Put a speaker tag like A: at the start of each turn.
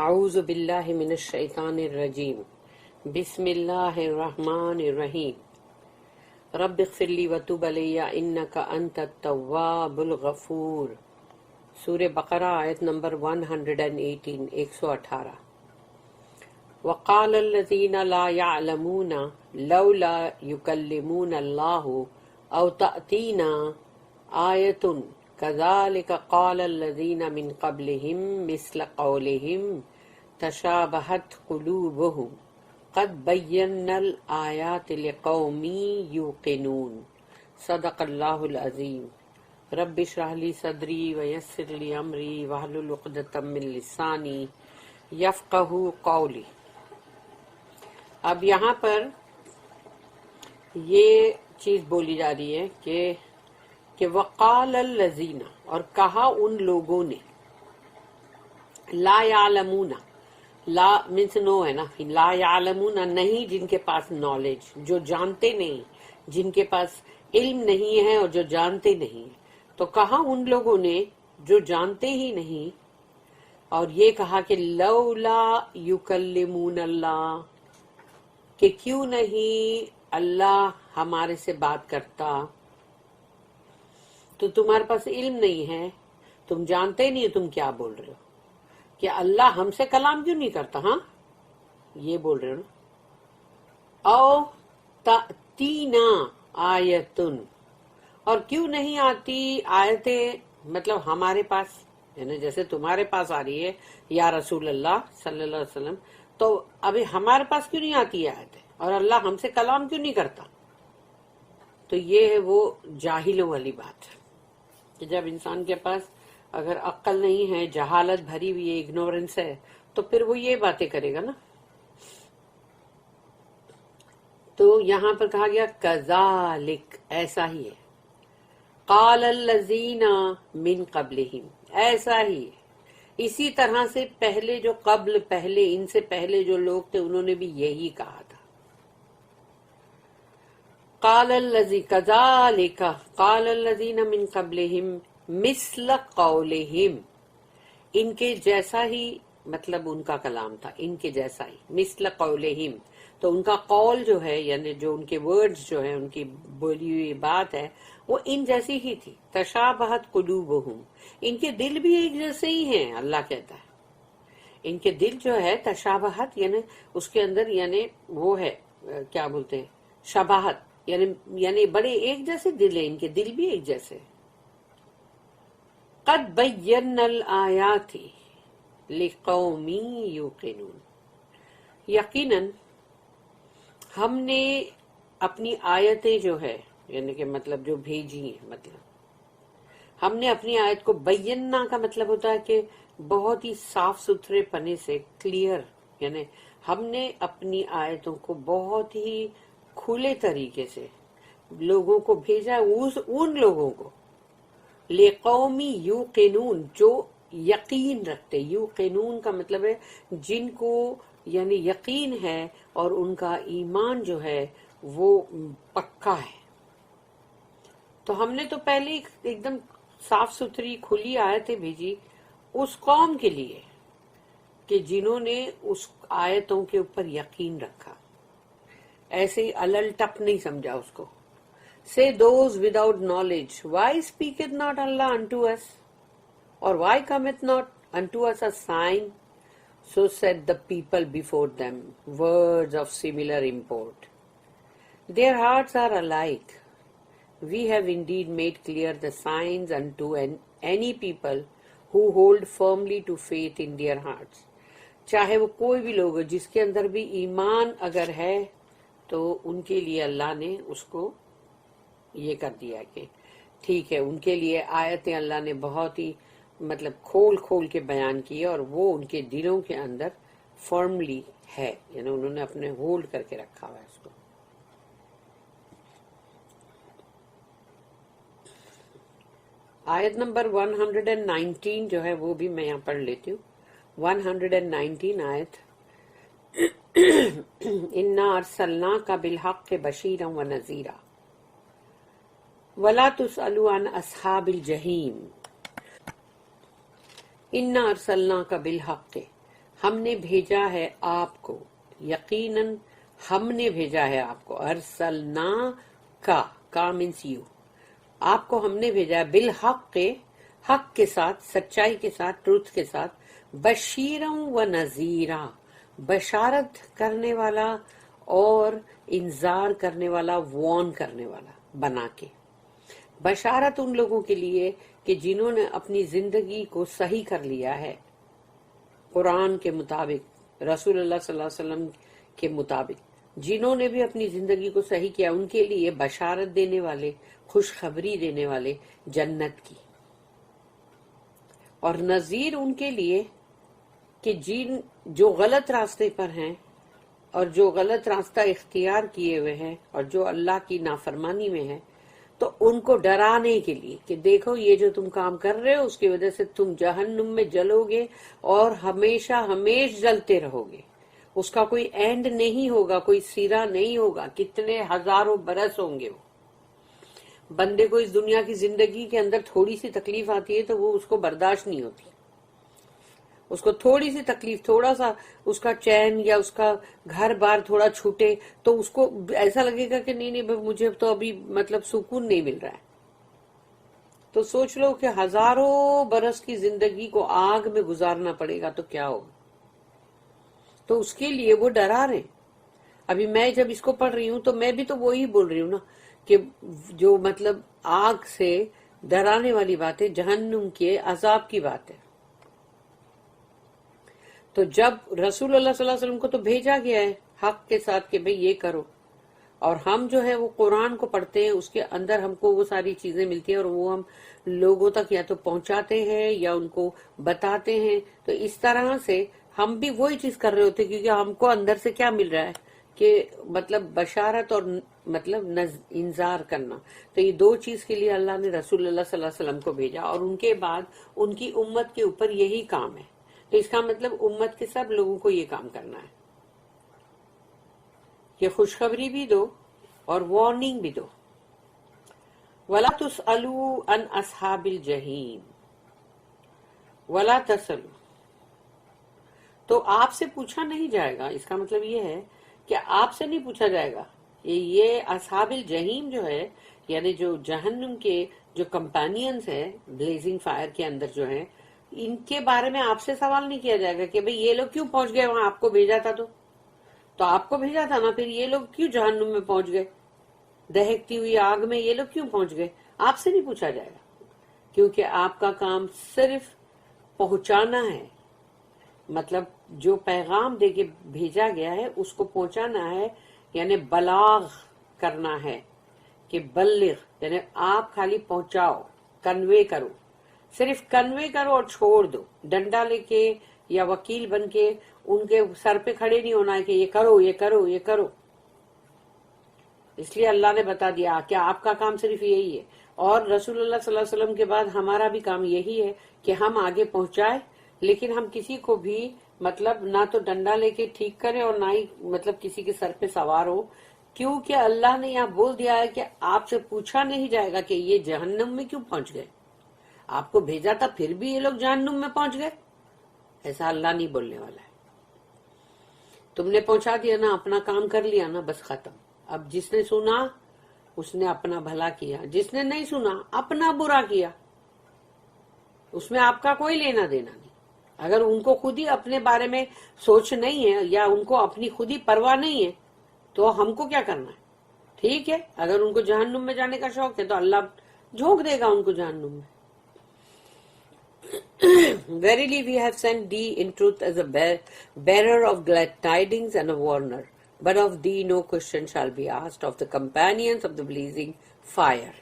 A: اعوذ باللہ من الشیطان الرجیم بسم اللہ الرحمن الرحیم رب اغفر لی وتب علی انک انت التواب الغفور۔ سورہ بقرہ آیت نمبر 118 118۔ وقال الذین لا يعلمون لولا يكلمون اللہ او تأتینا آیت كذلك قال الذين من قبلهم مثل قولهم تشابهت قلوبهم قد بينا الآيات لقوم يوقنون۔ صدق اللہ العظیم۔ رب اشرح لي صدری ويسر لي امری واحلل عقدۃ من لسانی یفقہوا قولی۔ اب یہاں پر یہ چیز بولی جا رہی ہے کہ وقال الذین، اور کہا ان لوگوں نے، لا یعلمون، لا مینس نو ہے نا، لا یعلمون نہیں، جن کے پاس نالج، جو جانتے نہیں، جن کے پاس علم نہیں ہے اور جو جانتے نہیں، تو کہا ان لوگوں نے جو جانتے ہی نہیں، اور یہ کہا کہ لولا یکلمون اللہ، کہ کیوں نہیں اللہ ہمارے سے بات کرتا۔ تو تمہارے پاس علم نہیں ہے، تم جانتے نہیں ہو، تم کیا بول رہے ہو کہ اللہ ہم سے کلام کیوں نہیں کرتا؟ ہاں یہ بول رہے ہو نا۔ او تأتینا آیتن، اور کیوں نہیں آتی آیتیں، مطلب ہمارے پاس، یعنی جیسے تمہارے پاس آ رہی ہے یا رسول اللہ صلی اللہ علیہ وسلم، تو ابھی ہمارے پاس کیوں نہیں آتی ہے آیتیں، اور اللہ ہم سے کلام کیوں نہیں کرتا؟ تو یہ ہے وہ جاہلوں والی بات کہ جب انسان کے پاس اگر عقل نہیں ہے، جہالت بھری ہوئی ہے، اگنورنس ہے، تو پھر وہ یہ باتیں کرے گا نا۔ تو یہاں پر کہا گیا کذالک، ایسا ہی ہے، قال الذین من قبلہم، ایسا ہی ہے، اسی طرح سے پہلے جو پہلے ان سے پہلے جو لوگ تھے انہوں نے بھی یہی کہا تھا۔ قال الذی کذالک قال الذین من قبلہم مثل قولہم، ان کے جیسا ہی، مطلب ان کا کلام تھا ان کے جیسا ہی، مثل قولہم، تو ان کا قول جو ہے، یعنی جو ان کے ورڈز جو ہیں، ان کی بولی ہوئی بات ہے، وہ ان جیسی ہی تھی۔ تشابہت قلوبہم، ان کے دل بھی ایک جیسے ہی ہیں، اللہ کہتا ہے ان کے دل جو ہے تشابہت، یعنی اس کے اندر یعنی وہ ہے کیا بولتے ہیں، شباہت، یعنی بڑے ایک جیسے دل ہیں، ان کے دل بھی ایک جیسے۔ قد بینا الآیات لقوم یوقنون، یقیناً ہم نے اپنی آیتیں جو ہے، یعنی کہ مطلب جو بھیجی ہیں، مطلب ہم نے اپنی آیت کو، بینا کا مطلب ہوتا ہے کہ بہت ہی صاف ستھرے پنے سے، کلیئر، یعنی ہم نے اپنی آیتوں کو بہت ہی کھلے طریقے سے لوگوں کو بھیجا، ان لوگوں کو، لقومی یوقنون، جو یقین رکھتے، یوقنون کا مطلب ہے جن کو یعنی یقین ہے اور ان کا ایمان جو ہے وہ پکا ہے۔ تو ہم نے تو پہلے ایک دم صاف ستھری کھلی آیتیں بھیجی اس قوم کے لیے کہ جنہوں نے اس آیتوں کے اوپر یقین رکھا، ایسے ہی الل ٹپ نہیں سمجھا اس کو۔ Say those without knowledge, why speaketh not Allah unto us? Or why cometh not unto us a sign? So said the people before them, words of similar import. Their hearts are alike. We have indeed made clear the signs unto any people who hold firmly to faith in their hearts. چاہے وہ کوئی بھی لوگ ہو، جس کے اندر بھی ایمان اگر ہے تو ان کے لیے اللہ نے اس کو یہ کر دیا کہ ٹھیک ہے، ان کے لیے آیتیں اللہ نے بہت ہی مطلب کھول کھول کے بیان کی، اور وہ ان کے دلوں کے اندر فرملی ہے، یعنی انہوں نے اپنے ہولڈ کر کے رکھا ہوا ہے اس کو۔ آیت نمبر 119 جو ہے وہ بھی میں یہاں پڑھ لیتی ہوں۔ 119 آیت، اِنَّا أَرْسَلْنَاكَ بِالْحَقِّ بَشِيرًا وَنَذِيرًا وَلَا تُسْأَلُ عَنْ أَصْحَابِ الْجَحِيمِ۔ اِنَّا أَرْسَلْنَاكَ بِالْحَقِّ، ہم نے بھیجا ہے آپ کو، یقیناً ہم نے بھیجا ہے آپ کو، ارسلنا کا مینس یو، آپ کو ہم نے بھیجا ہے بالحق کے، حق کے ساتھ، سچائی کے ساتھ، ٹروتھ کے ساتھ، بشیرا و نذیرا، بشارت کرنے والا اور انذار کرنے والا، وارن کرنے والا بنا کے۔ بشارت ان لوگوں کے لیے کہ جنہوں نے اپنی زندگی کو صحیح کر لیا ہے قرآن کے مطابق، رسول اللہ صلی اللہ علیہ وسلم کے مطابق، جنہوں نے بھی اپنی زندگی کو صحیح کیا ان کے لیے بشارت دینے والے، خوشخبری دینے والے جنت کی، اور نذیر ان کے لیے کہ جو غلط راستے پر ہیں اور جو غلط راستہ اختیار کیے ہوئے ہیں اور جو اللہ کی نافرمانی میں ہے، تو ان کو ڈرانے کے لیے کہ دیکھو یہ جو تم کام کر رہے ہو اس کی وجہ سے تم جہنم میں جلو گے اور ہمیشہ ہمیش جلتے رہو گے، اس کا کوئی اینڈ نہیں ہوگا، کوئی سرا نہیں ہوگا، کتنے ہزاروں برس ہوں گے۔ وہ بندے کو اس دنیا کی زندگی کے اندر تھوڑی سی تکلیف آتی ہے تو وہ اس کو برداشت نہیں ہوتی، اس کو تھوڑی سی تکلیف، تھوڑا سا اس کا چین یا اس کا گھر بار تھوڑا چھوٹے تو اس کو ایسا لگے گا کہ نہیں نہیں مجھے تو ابھی مطلب سکون نہیں مل رہا ہے۔ تو سوچ لو کہ ہزاروں برس کی زندگی کو آگ میں گزارنا پڑے گا تو کیا ہوگا۔ تو اس کے لیے وہ ڈرا رہے ہیں۔ ابھی میں جب اس کو پڑھ رہی ہوں تو میں بھی تو وہی بول رہی ہوں نا کہ جو مطلب آگ سے ڈرانے والی بات ہے، جہنم کے عذاب کی بات ہے۔ تو جب رسول اللہ صلی اللہ علیہ وسلم کو تو بھیجا گیا ہے حق کے ساتھ کہ بھئی یہ کرو، اور ہم جو ہے وہ قرآن کو پڑھتے ہیں، اس کے اندر ہم کو وہ ساری چیزیں ملتی ہیں اور وہ ہم لوگوں تک یا تو پہنچاتے ہیں یا ان کو بتاتے ہیں۔ تو اس طرح سے ہم بھی وہی چیز کر رہے ہوتے ہیں، کیونکہ ہم کو اندر سے کیا مل رہا ہے کہ مطلب بشارت اور مطلب انذار کرنا۔ تو یہ دو چیز کے لیے اللہ نے رسول اللہ صلی اللہ علیہ وسلم کو بھیجا، اور ان کے بعد ان کی امت کے اوپر یہی کام ہے۔ تو اس کا مطلب امت کے سب لوگوں کو یہ کام کرنا ہے کہ خوشخبری بھی دو اور وارننگ بھی دو۔ وَلَا تُسْأَلُوا عَنْ أَصْحَابِ الْجَحِيمِ وَلَا تَسْأَلُوا، تو آپ سے پوچھا نہیں جائے گا، اس کا مطلب یہ ہے کہ آپ سے نہیں پوچھا جائے گا۔ یہ اصحاب الجحیم جو ہے، یعنی جو جہنم کے جو کمپینینز ہیں بلیزنگ فائر کے اندر جو ہیں، ان کے بارے میں آپ سے سوال نہیں کیا جائے گا کہ بھئی یہ لوگ کیوں پہنچ گئے وہاں، آپ کو بھیجا تھا تو آپ کو بھیجا تھا نا، پھر یہ لوگ کیوں جہنم میں پہنچ گئے، دہکتی ہوئی آگ میں یہ لوگ کیوں پہنچ گئے، آپ سے نہیں پوچھا جائے گا، کیونکہ آپ کا کام صرف پہنچانا ہے، مطلب جو پیغام دے کے بھیجا گیا ہے اس کو پہنچانا ہے، یعنی بلاغ کرنا ہے کہ بلغ، یعنی آپ خالی پہنچاؤ، کنوے کرو، صرف کنوے کرو اور چھوڑ دو، ڈنڈا لے کے یا وکیل بن کے ان کے سر پہ کھڑے نہیں ہونا ہے کہ یہ کرو یہ کرو یہ کرو۔ اس لیے اللہ نے بتا دیا کہ آپ کا کام صرف یہی ہے، اور رسول اللہ صلی اللہ علیہ وسلم کے بعد ہمارا بھی کام یہی ہے کہ ہم آگے پہنچائے، لیکن ہم کسی کو بھی مطلب نہ تو ڈنڈا لے کے ٹھیک کریں اور نہ ہی مطلب کسی کے سر پہ سوار ہو، کیونکہ اللہ نے یہاں بول دیا ہے کہ آپ سے پوچھا نہیں جائے گا کہ یہ جہنم میں کیوں پہنچ گئے، آپ کو بھیجا تھا پھر بھی یہ لوگ جہنم میں پہنچ گئے، ایسا اللہ نہیں بولنے والا ہے۔ تم نے پہنچا دیا نا، اپنا کام کر لیا نا، بس ختم۔ اب جس نے سنا اس نے اپنا بھلا کیا، جس نے نہیں سنا اپنا برا کیا، اس میں آپ کا کوئی لینا دینا نہیں۔ اگر ان کو خود ہی اپنے بارے میں سوچ نہیں ہے یا ان کو اپنی خود ہی پرواہ نہیں ہے تو ہم کو کیا کرنا ہے؟ ٹھیک ہے، اگر ان کو جہنم میں جانے کا شوق ہے تو اللہ جھونک دے گا ان کو جہنم میں۔ Verily we have sent thee in truth as a bearer of glad tidings and a warner, but of thee no question shall be asked of the companions of the blazing fire.